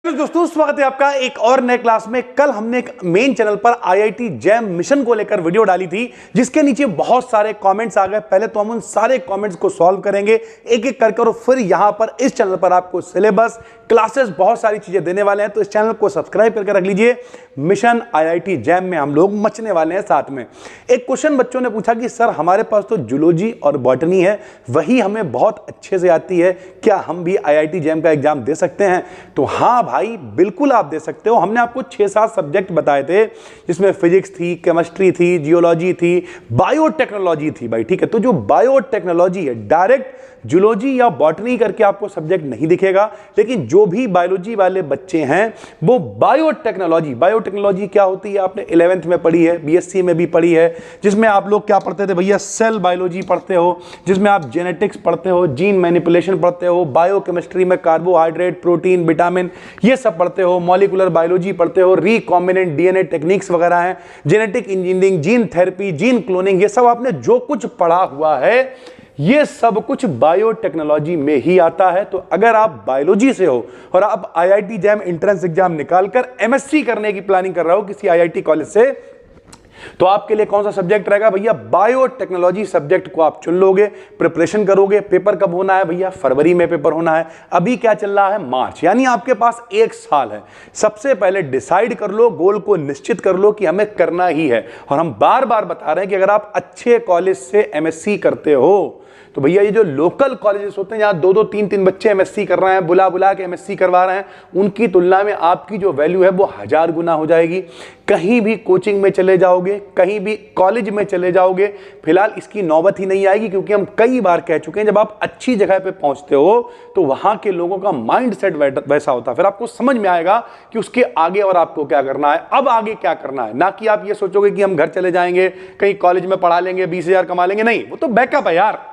तो दोस्तों स्वागत है आपका एक और नए क्लास में। कल हमने एक मेन चैनल पर आईआईटी जैम मिशन को लेकर वीडियो डाली थी जिसके नीचे बहुत सारे कमेंट्स आ गए। पहले तो हम उन सारे कमेंट्स को सॉल्व करेंगे एक एक करके और फिर यहां पर इस चैनल पर आपको सिलेबस क्लासेस बहुत सारी चीजें देने वाले हैं। तो इस चैनल को सब्सक्राइब करके रख लीजिए। मिशन आईआईटी जैम में हम लोग मचने वाले हैं साथ में। एक क्वेश्चन बच्चों ने पूछा कि सर हमारे पास तो जूलॉजी और बॉटनी है, वही हमें बहुत अच्छे से आती है, क्या हम भी आईआईटी जैम का एग्जाम दे सकते हैं? तो हाँ भाई बिल्कुल आप दे सकते हो। हमने आपको 6-7 सब्जेक्ट बताए थे जिसमें फिजिक्स थी, केमिस्ट्री थी, जियोलॉजी थी, बायोटेक्नोलॉजी थी भाई। ठीक है, तो जो बायोटेक्नोलॉजी है डायरेक्ट जूलॉजी या बॉटनी करके आपको सब्जेक्ट नहीं दिखेगा, लेकिन जो भी बायोलॉजी वाले बच्चे हैं वो बायोटेक्नोलॉजी क्या होती है आपने 11th में पढ़ी है, बीएससी में भी पढ़ी है, जिसमें आप लोग क्या पढ़ते थे भैया? सेल बायोलॉजी पढ़ते हो, जिसमें आप जेनेटिक्स पढ़ते हो, जीन मैनिपुलेशन पढ़ते हो, बायोकेमिस्ट्री में कार्बोहाइड्रेट, प्रोटीन, विटामिन ये सब पढ़ते हो, मॉलिक्यूलर बायोलॉजी पढ़ते हो, रिकॉम्बिनेंट डीएनए टेक्निक्स वगैरह हैं, genetic engineering, gene therapy, gene cloning, ये सब आपने जो कुछ पढ़ा हुआ है ये सब कुछ बायोटेक्नोलॉजी में ही आता है। तो अगर आप बायोलॉजी से हो और आप आईआईटी जैम एंट्रेंस एग्जाम निकालकर एमएससी करने की प्लानिंग कर रहे हो किसी आईआईटी कॉलेज से, तो आपके लिए कौन सा सब्जेक्ट रहेगा भैया? बायोटेक्नोलॉजी सब्जेक्ट को आप चुन लोगे, प्रिपरेशन करोगे। पेपर कब होना है भैया? फरवरी में पेपर होना है। अभी क्या चल रहा है? मार्च, यानी आपके पास 1 साल है। सबसे पहले डिसाइड कर लो, गोल को निश्चित कर लो कि हमें करना ही है। और हम बार बार बता रहे हैं कि अगर आप अच्छे कॉलेज से एमएससी करते हो तो भैया ये जो लोकल कॉलेजेस होते हैं जहां 2-2, 3-3 बच्चे एमएससी कर रहे हैं, बुला बुला के एमएससी करवा रहे हैं, उनकी तुलना में आपकी जो वैल्यू है वो 1000 गुना हो जाएगी। कहीं भी कोचिंग में चले जाओगे, कहीं भी कॉलेज में चले जाओगे, फिलहाल इसकी नौबत ही नहीं आएगी, क्योंकि हम कई बार कह चुके हैं जब आप अच्छी जगह पे पहुंचते हो तो वहां के लोगों का माइंड सेट वैसा होता है, फिर आपको समझ में आएगा कि उसके आगे और आपको क्या करना है, अब आगे क्या करना है। ना कि आप ये सोचोगे कि हम घर चले जाएंगे, कहीं कॉलेज में पढ़ा लेंगे, 20,000 कमा लेंगे। नहीं, वो तो बैकअप है यार।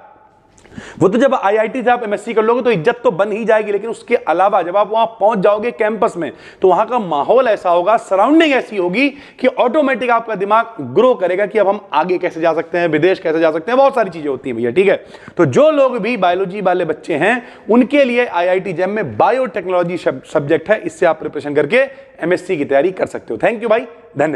वो तो जब आईआईटी से आप एमएससी कर लोगे तो इज्जत तो बन ही जाएगी, लेकिन उसके अलावा जब आप वहां पहुंच जाओगे कैंपस में तो वहां का माहौल ऐसा होगा, सराउंडिंग ऐसी होगी कि ऑटोमेटिक आपका दिमाग ग्रो करेगा कि अब हम आगे कैसे जा सकते हैं, विदेश कैसे जा सकते हैं, बहुत सारी चीजें होती हैं भैया। ठीक है, तो जो लोग भी बायोलॉजी वाले बच्चे हैं उनके लिए आईआईटी जैम में बायोटेक्नोलॉजी सब्जेक्ट है, इससे आप प्रिपरेशन करके एमएससी की तैयारी कर सकते हो। थैंक यू भाई, धन्यवाद।